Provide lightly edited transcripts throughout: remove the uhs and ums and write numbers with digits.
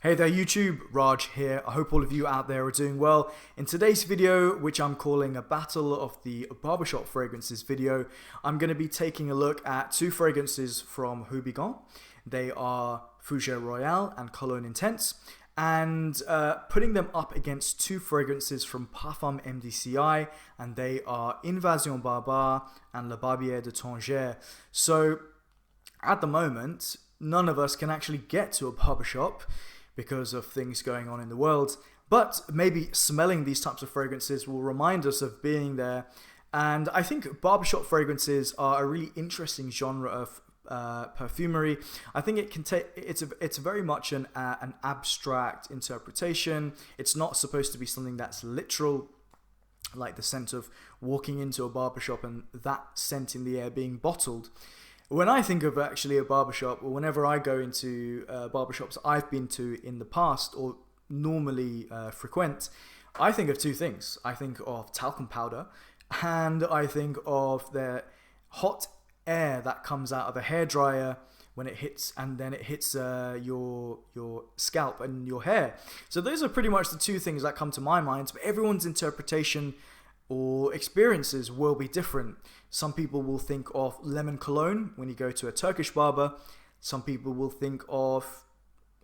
Hey there YouTube, Raj here. I hope all of you out there are doing well. In today's video, which I'm calling a Battle of the Barbershop Fragrances video, I'm going to be taking a look at two fragrances from Houbigant. They are Fougere Royale and Cologne Intense, and putting them up against two fragrances from Parfums MDCI, and they are Invasion Barbare and Le Barbier de Tanger. So at the moment, none of us can actually get to a barbershop because of things going on in the world, but maybe smelling these types of fragrances will remind us of being there. And I think barbershop fragrances are a really interesting genre of perfumery. I think it can take it's very much an abstract interpretation. It's not supposed to be something that's literal, like the scent of walking into a barbershop and that scent in the air being bottled. When I think of actually a barbershop, or whenever I go into barbershops I've been to in the past or normally frequent, I think of two things. I think of talcum powder, and I think of the hot air that comes out of a hairdryer when it hits, and then it hits your scalp and your hair. So those are pretty much the two things that come to my mind, but everyone's interpretation or experiences will be different. Some people will think of lemon cologne when you go to a Turkish barber. Some people will think of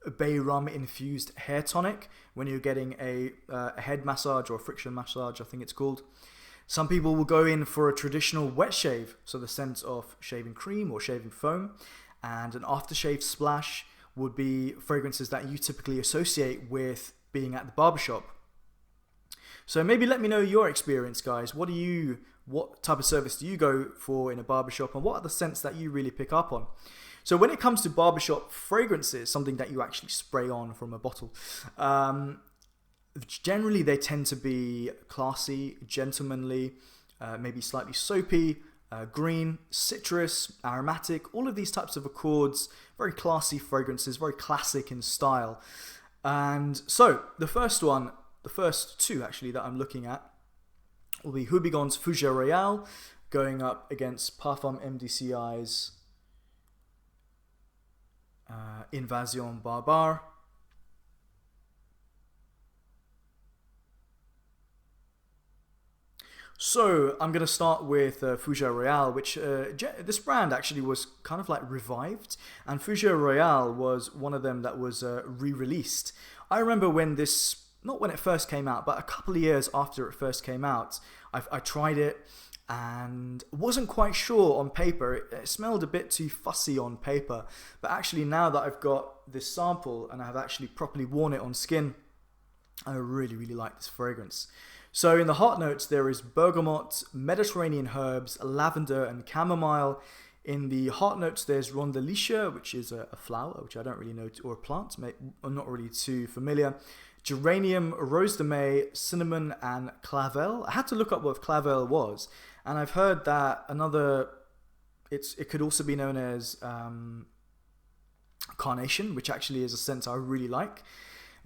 a bay rum infused hair tonic when you're getting a head massage or a friction massage, I think it's called. Some people will go in for a traditional wet shave, so the scent of shaving cream or shaving foam, and an aftershave splash would be fragrances that you typically associate with being at the barbershop. So maybe let me know your experience, guys. What type of service do you go for in a barbershop, and what are the scents that you really pick up on? So when it comes to barbershop fragrances, something that you actually spray on from a bottle, generally they tend to be classy, gentlemanly, maybe slightly soapy, green, citrus, aromatic, all of these types of accords, very classy fragrances, very classic in style. And so the first two actually that I'm looking at will be Houbigant's Fougere Royale going up against Parfums MDCI's Invasion Barbare. So I'm going to start with Fougere Royale, which this brand actually was kind of like revived, and Fougere Royale was one of them that was re-released. I remember when this, not when it first came out, but a couple of years after it first came out, I tried it and wasn't quite sure on paper. It smelled a bit too fussy on paper, but actually now that I've got this sample and I've actually properly worn it on skin, I really like this fragrance. So in the hot notes there is bergamot, Mediterranean herbs, lavender and chamomile. In the hot notes there's rondelisha, which is a flower, which I don't really know, or a plant, I'm not really too familiar. Geranium, rose de may, cinnamon and clavel. I had to look up what clavel was, and I've heard that it could also be known as carnation, which actually is a scent I really like.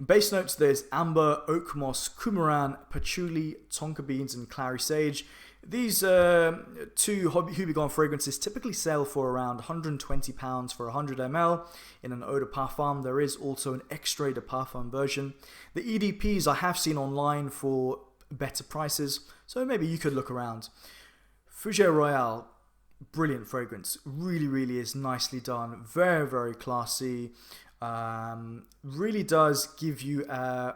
Base notes there's amber, oak moss, coumarin, patchouli, tonka beans and clary sage. These two Houbigant fragrances typically sell for around £120 for 100 ml in an eau de parfum. There is also an extrait de parfum version. The EDPs I have seen online for better prices, so maybe you could look around. Fougere Royale, brilliant fragrance, really is nicely done, very classy. Really does give you a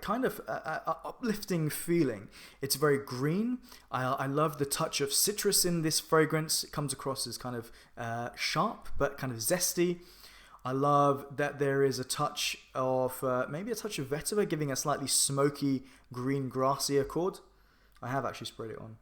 kind of a uplifting feeling. It's very green. I love the touch of citrus in this fragrance. It comes across as kind of sharp but kind of zesty. I love that there is a touch of maybe a touch of vetiver, giving a slightly smoky green grassy accord. I have actually sprayed it on.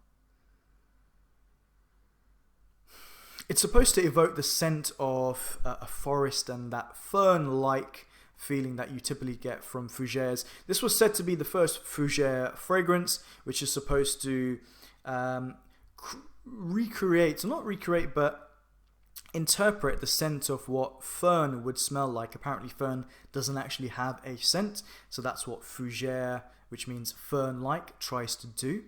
It's supposed to evoke the scent of a forest and that fern-like feeling that you typically get from Fougere's. This was said to be the first Fougere fragrance, which is supposed to but interpret the scent of what fern would smell like. Apparently fern doesn't actually have a scent, so that's what Fougere, which means fern-like, tries to do.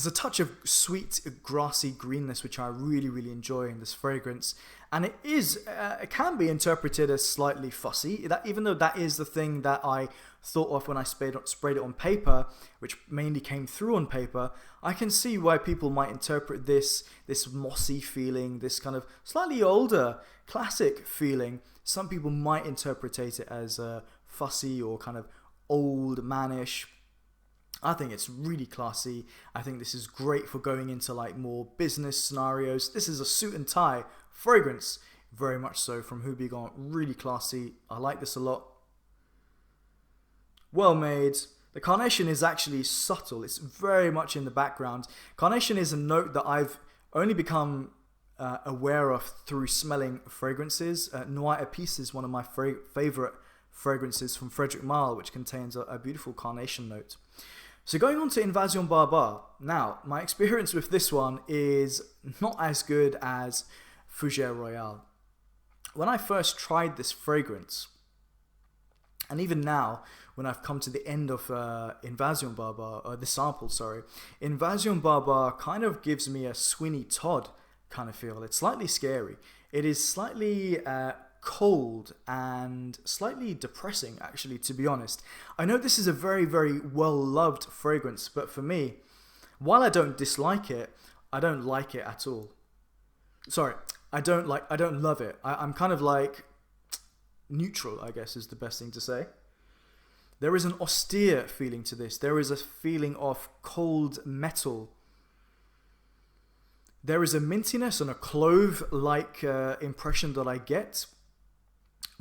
There's a touch of sweet, grassy greenness, which I really enjoy in this fragrance. And it can be interpreted as slightly fussy, even though that is the thing that I thought of when I sprayed it on paper, which mainly came through on paper. I can see why people might interpret this mossy feeling, this kind of slightly older, classic feeling. Some people might interpret it as fussy or kind of old manish. I think it's really classy. I think this is great for going into like more business scenarios. This is a suit and tie fragrance, very much so, from Houbigant. Really classy. I like this a lot. Well made. The carnation is actually subtle. It's very much in the background. Carnation is a note that I've only become aware of through smelling fragrances. Noir Épice is one of my favorite fragrances from Frédéric Malle, which contains a beautiful carnation note. So going on to Invasion Barbare. Now, my experience with this one is not as good as Fougere Royale. When I first tried this fragrance, and even now, when I've come to the end of Invasion Barbare, the sample, sorry, Invasion Barbare kind of gives me a Sweeney Todd kind of feel. It's slightly scary. It is slightly cold and slightly depressing, actually, to be honest. I know this is a very well-loved fragrance, but for me, while I don't dislike it, I don't like it at all. Sorry, I don't love it. I'm kind of like neutral, I guess is the best thing to say. There is an austere feeling to this. There is a feeling of cold metal. There is a mintiness and a clove-like impression that I get,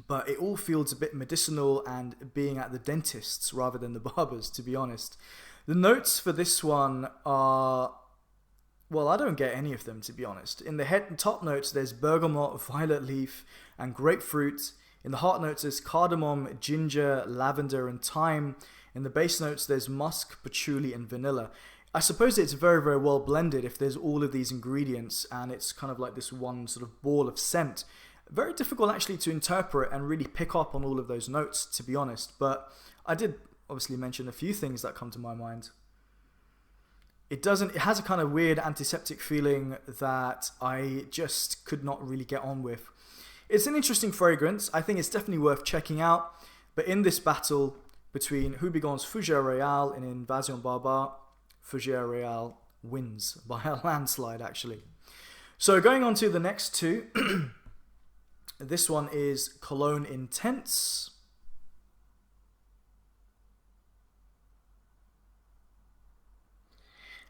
but it all feels a bit medicinal and being at the dentist's rather than the barber's, to be honest. The notes for this one are, well, I don't get any of them, to be honest. In the head and top notes, there's bergamot, violet leaf, and grapefruit. In the heart notes, there's cardamom, ginger, lavender, and thyme. In the base notes, there's musk, patchouli, and vanilla. I suppose it's very well blended if there's all of these ingredients and it's kind of like this one sort of ball of scent. Very difficult actually to interpret and really pick up on all of those notes, to be honest. But I did obviously mention a few things that come to my mind. It has a kind of weird antiseptic feeling that I just could not really get on with. It's an interesting fragrance. I think it's definitely worth checking out. But in this battle between Houbigant's Fougere Royale and Invasion Barbare, Fougere Royale wins by a landslide, actually. So going on to the next two. This one is Cologne Intense.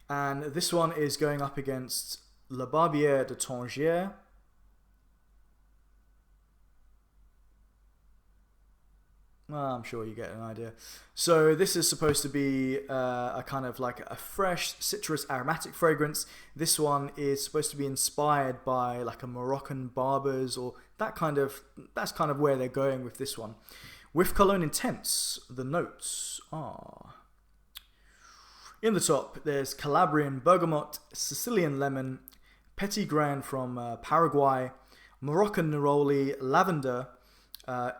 And this one is going up against Le Barbier de Tanger. Well, I'm sure you get an idea. So this is supposed to be a kind of like a fresh citrus aromatic fragrance. This one is supposed to be inspired by like a Moroccan Barbers, or that's kind of where they're going with this one. With Cologne Intense, the notes are: in the top, there's Calabrian bergamot, Sicilian lemon, petit grain from Paraguay, Moroccan neroli, lavender,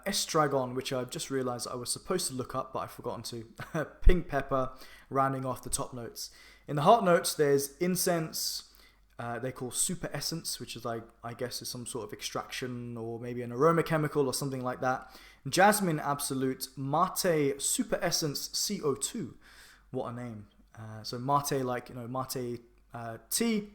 estragon, which I've just realized I was supposed to look up, but I've forgotten to, pink pepper, rounding off the top notes. In the heart notes, there's incense, they call super essence, which is like, I guess is some sort of extraction or maybe an aroma chemical or something like that. Jasmine absolute, mate super essence CO2. What a name. So mate, like, you know, mate tea.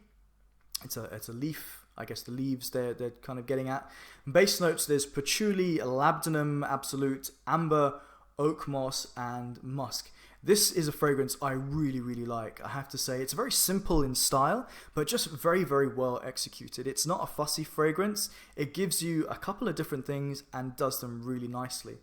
It's a leaf. I guess the leaves they're kind of getting at. Base notes, there's patchouli, labdanum absolute, amber, oak moss, and musk. This is a fragrance I really like. I have to say, it's very simple in style, but just very well executed. It's not a fussy fragrance. It gives you a couple of different things and does them really nicely.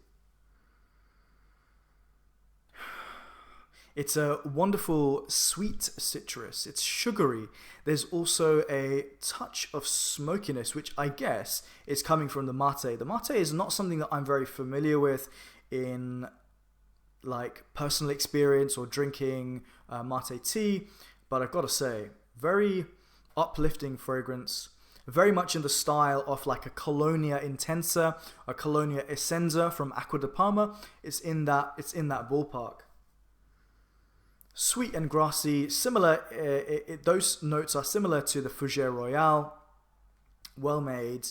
It's a wonderful sweet citrus. It's sugary. There's also a touch of smokiness, which I guess is coming from the mate. The mate is not something that I'm very familiar with in like personal experience or drinking mate tea, but I've got to say, very uplifting fragrance. Very much in the style of like a Colonia Intensa, a Colonia Essenza from Acqua di Parma. It's in that ballpark. Sweet and grassy, similar, those notes are similar to the Fougere Royale, well made,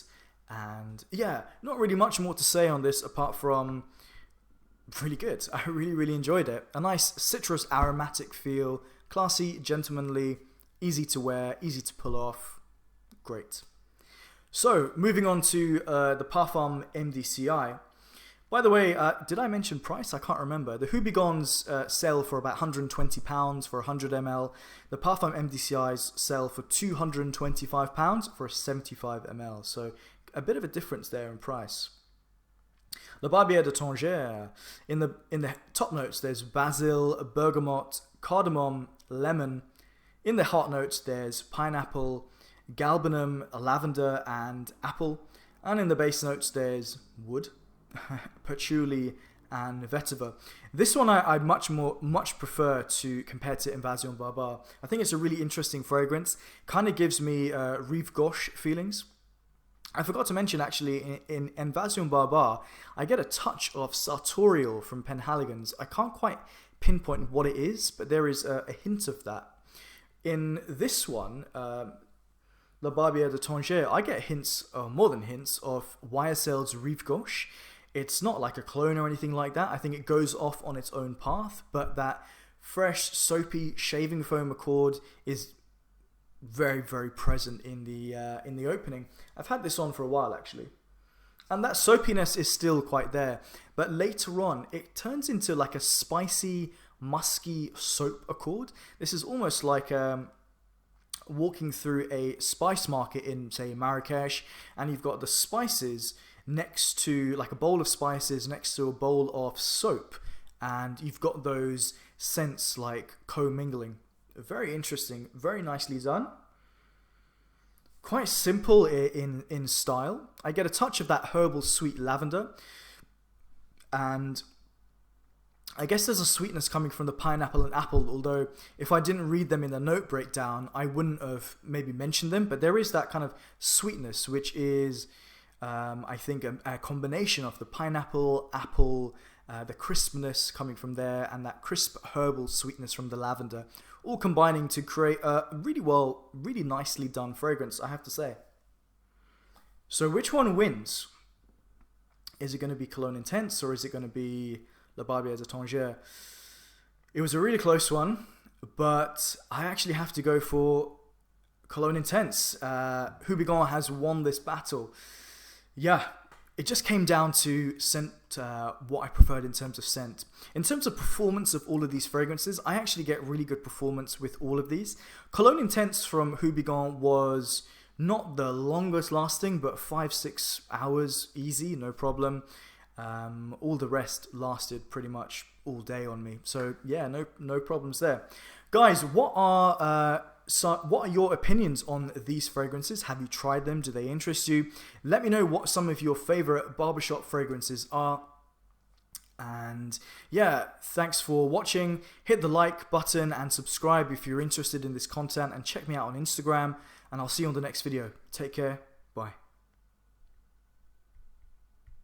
and yeah, not really much more to say on this apart from really good. I really enjoyed it. A nice citrus aromatic feel, classy, gentlemanly, easy to wear, easy to pull off, great. So, moving on to the Parfums MDCI. By the way, did I mention price? I can't remember. The Houbigants sell for about £120 for 100 ml. The Parfums MDCIs sell for £225 for a 75 ml. So a bit of a difference there in price. Le Barbier de Tanger. In the top notes, there's basil, bergamot, cardamom, lemon. In the heart notes, there's pineapple, galbanum, lavender, and apple. And in the base notes, there's wood, patchouli, and vetiver. This one I much prefer to compare to Invasion Barbare. I think it's a really interesting fragrance. Kind of gives me Rive Gauche feelings. I forgot to mention actually in Invasion Barbare, I get a touch of sartorial from Penhaligon's. I can't quite pinpoint what it is, but there is a hint of that. In this one, Le Barbier de Tanger, I get hints, more than hints, of YSL's Rive Gauche. It's not like a clone or anything like that. I think it goes off on its own path, but that fresh, soapy shaving foam accord is very present in the opening. I've had this on for a while actually, and that soapiness is still quite there, but later on it turns into like a spicy, musky soap accord. This is almost like walking through a spice market in, say, Marrakesh, and you've got the spices next to, like a bowl of spices next to a bowl of soap, and you've got those scents like co-mingling. Very interesting, very nicely done. Quite simple in style. I get a touch of that herbal sweet lavender, and I guess there's a sweetness coming from the pineapple and apple, although if I didn't read them in the note breakdown, I wouldn't have maybe mentioned them, but there is that kind of sweetness, which is, I think, a combination of the pineapple, apple, the crispness coming from there, and that crisp herbal sweetness from the lavender, all combining to create a really nicely done fragrance, I have to say. So which one wins? Is it going to be Cologne Intense, or is it going to be Le Barbier de Tanger? It was a really close one, but I actually have to go for Cologne Intense. Houbigant has won this battle. Yeah, it just came down to scent, what I preferred in terms of scent. In terms of performance of all of these fragrances, I actually get really good performance with all of these. Cologne Intense from Houbigant was not the longest lasting, but 5-6 hours easy, no problem. All the rest lasted pretty much all day on me. So yeah, no problems there. Guys, what are your opinions on these fragrances? Have you tried them? Do they interest you? Let me know what some of your favorite barbershop fragrances are. And yeah, thanks for watching. Hit the like button and subscribe if you're interested in this content, and check me out on Instagram, and I'll see you on the next video. Take care.